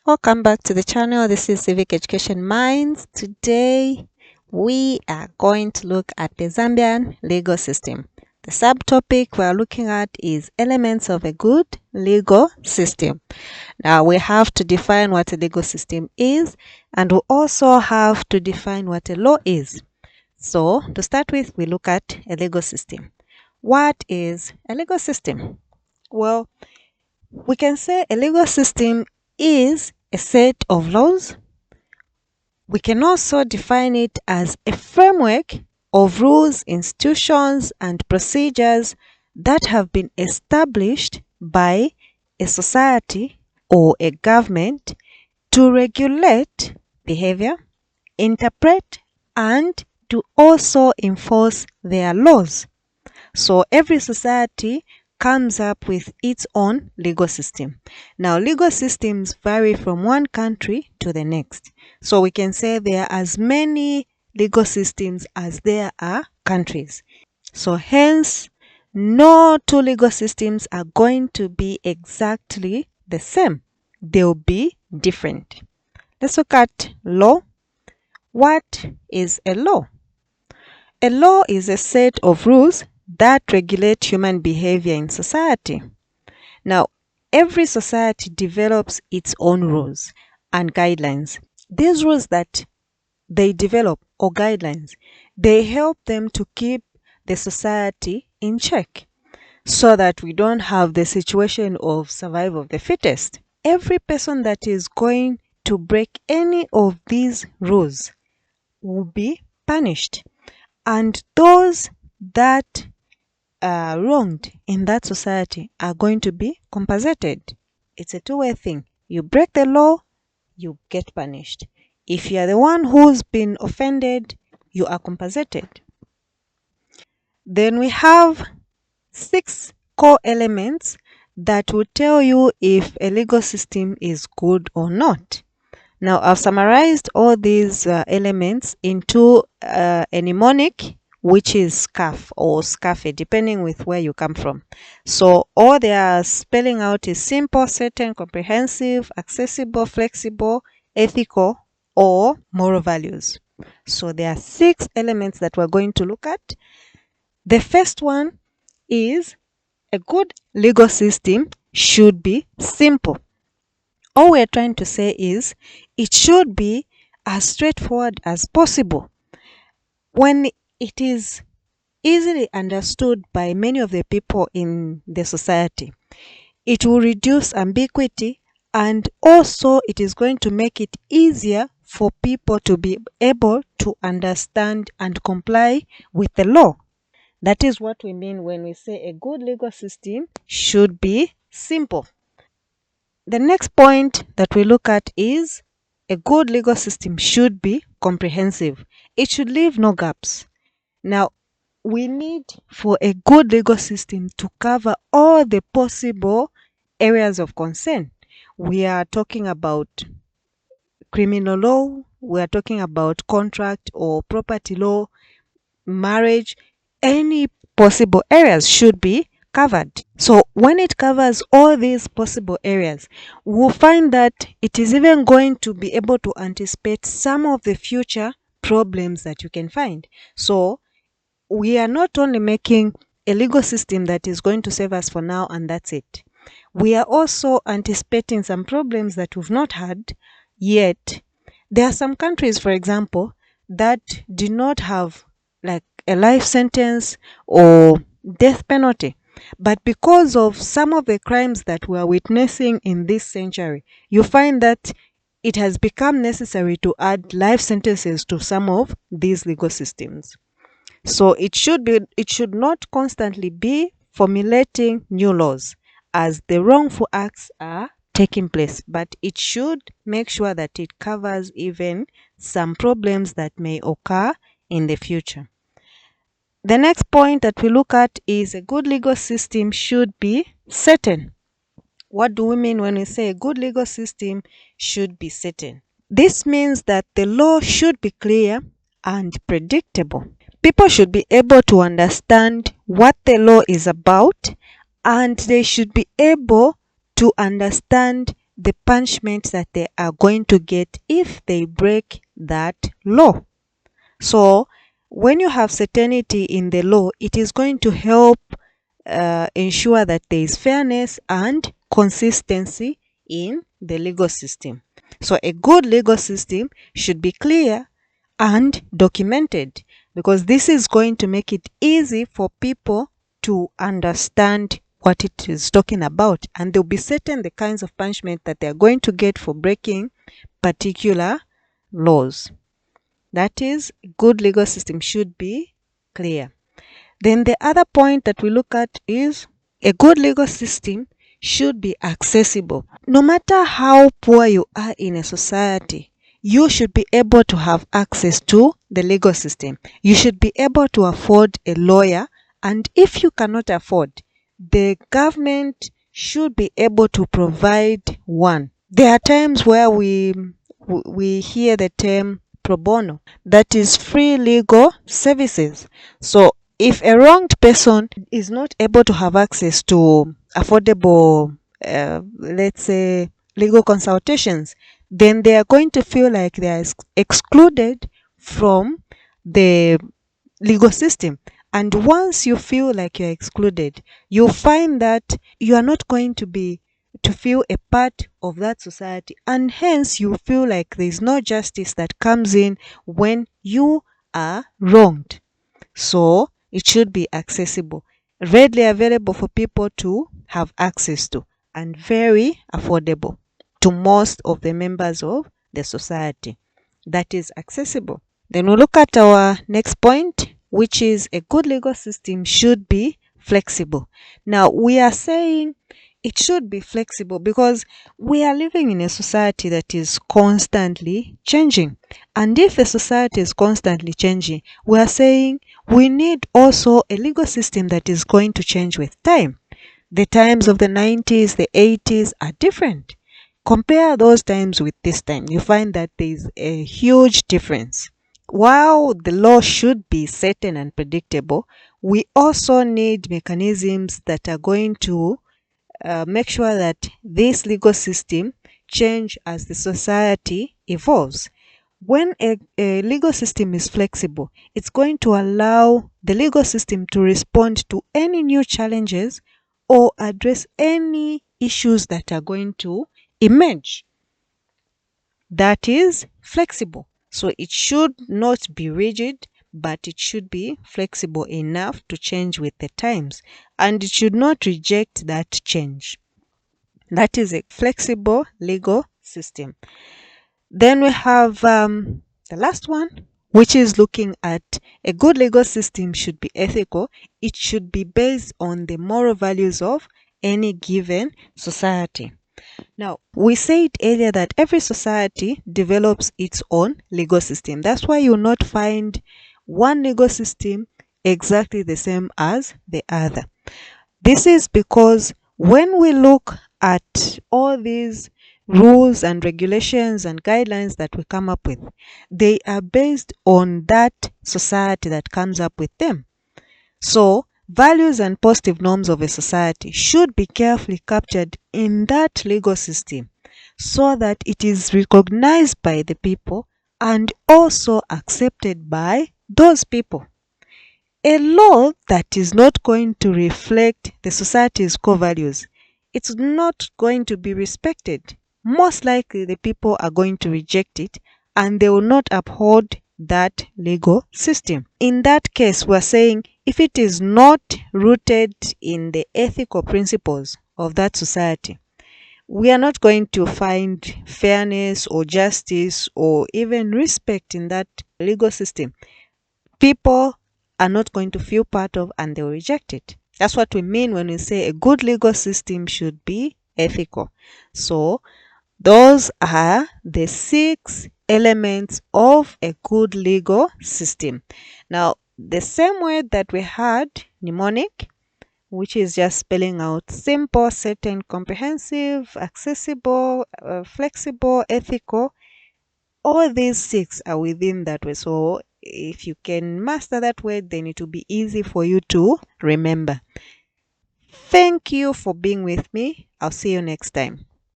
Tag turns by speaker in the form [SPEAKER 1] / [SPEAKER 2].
[SPEAKER 1] Welcome back to the channel. This is Civic Education Minds. Today we are going to look at the Zambian legal system. The subtopic we are looking at is elements of a good legal system. Now we have to define what a legal system is, and we also have to define what a law is. So to start with, we look at a legal system. What is a legal system? Well, we can say a legal system is a set of laws. We can also define it as a framework of rules, institutions, and procedures that have been established by a society or a government to regulate behavior, interpret, and to also enforce their laws. So every society comes up with its own legal system. Now, legal systems vary from one country to the next. So we can say there are as many legal systems as there are countries. So hence, no two legal systems are going to be exactly the same. They'll be different. Let's look at law. What is a law? A law is a set of rules that regulate human behavior in society. Now, every society develops its own rules and guidelines. These rules that they develop or guidelines, they help them to keep the society in check so that we don't have the situation of survival of the fittest. Every person that is going to break any of these rules will be punished. And those that are wronged in that society are going to be compensated. It's a two-way thing. You break the law, you get punished. If you are the one who's been offended, you are compensated. Then we have 6 core elements that will tell you if a legal system is good or not. Now, I've summarized all these elements into a mnemonic, which is SCAF or SCAFE, depending with where you come from. So all they are spelling out is simple, certain, comprehensive, accessible, flexible, ethical, or moral values. So there are 6 elements that we're going to look at. The first one is a good legal system should be simple. All we're trying to say is it should be as straightforward as possible. When it is easily understood by many of the people in the society, it will reduce ambiguity, and also it is going to make it easier for people to be able to understand and comply with the law. That is what we mean when we say a good legal system should be simple. The next point that we look at is a good legal system should be comprehensive. It should leave no gaps. Now, we need for a good legal system to cover all the possible areas of concern. We are talking about criminal law, we are talking about contract or property law, marriage, any possible areas should be covered. So when it covers all these possible areas, we'll find that it is even going to be able to anticipate some of the future problems that you can find. So we are not only making a legal system that is going to save us for now and that's it. We are also anticipating some problems that we've not had yet. There are some countries, for example, that do not have like a life sentence or death penalty. But because of some of the crimes that we are witnessing in this century, you find that it has become necessary to add life sentences to some of these legal systems. So it should not constantly be formulating new laws as the wrongful acts are taking place, but it should make sure that it covers even some problems that may occur in the future. The next point that we look at is a good legal system should be certain. What do we mean when we say a good legal system should be certain? This means that the law should be clear and predictable. People should be able to understand what the law is about, and they should be able to understand the punishment that they are going to get if they break that law. So when you have certainty in the law, it is going to help ensure that there is fairness and consistency in the legal system. So a good legal system should be clear and documented, because this is going to make it easy for people to understand what it is talking about, and they'll be certain the kinds of punishment that they are going to get for breaking particular laws. That is, good legal system should be clear. Then the other point that we look at is a good legal system should be accessible. No matter how poor you are in a society, you should be able to have access to the legal system. You should be able to afford a lawyer, and if you cannot afford, the government should be able to provide one. There are times where we hear the term pro bono, that is free legal services. So if a wronged person is not able to have access to affordable, let's say, legal consultations, then they are going to feel like they are excluded from the legal system. And once you feel like you're excluded, you find that you are not going to feel a part of that society, and hence you feel like there's no justice that comes in when you are wronged. So it should be accessible, readily available for people to have access to, and very affordable to most of the members of the society. That is accessible. Then we look at our next point, which is a good legal system should be flexible. Now, we are saying it should be flexible because we are living in a society that is constantly changing. And if the society is constantly changing, we are saying we need also a legal system that is going to change with time. The times of the 90s, the 80s are different. Compare those times with this time, you find that there is a huge difference. While the law should be certain and predictable, we also need mechanisms that are going to make sure that this legal system change as the society evolves. When a legal system is flexible, it's going to allow the legal system to respond to any new challenges or address any issues that are going to emerge. That is flexible. So it should not be rigid, but it should be flexible enough to change with the times, and it should not reject that change. That is a flexible legal system. Then we have the last one, which is looking at a good legal system should be ethical. It should be based on the moral values of any given society. Now, we said earlier that every society develops its own legal system. That's why you'll not find one legal system exactly the same as the other. This is because when we look at all these rules and regulations and guidelines that we come up with, they are based on that society that comes up with them. So, values and positive norms of a society should be carefully captured in that legal system so that it is recognized by the people and also accepted by those people. A law that is not going to reflect the society's core values, it's not going to be respected. Most likely the people are going to reject it and they will not uphold that legal system. In that case, we're saying if it is not rooted in the ethical principles of that society, we are not going to find fairness or justice or even respect in that legal system. People are not going to feel part of, and they will reject it. That's what we mean when we say a good legal system should be ethical. So those are the 6 elements of a good legal system. Now, the same word that we had, mnemonic, which is just spelling out simple, certain, comprehensive, accessible, flexible, ethical, all these 6 are within that word. So if you can master that word, then it will be easy for you to remember. Thank you for being with me. I'll see you next time.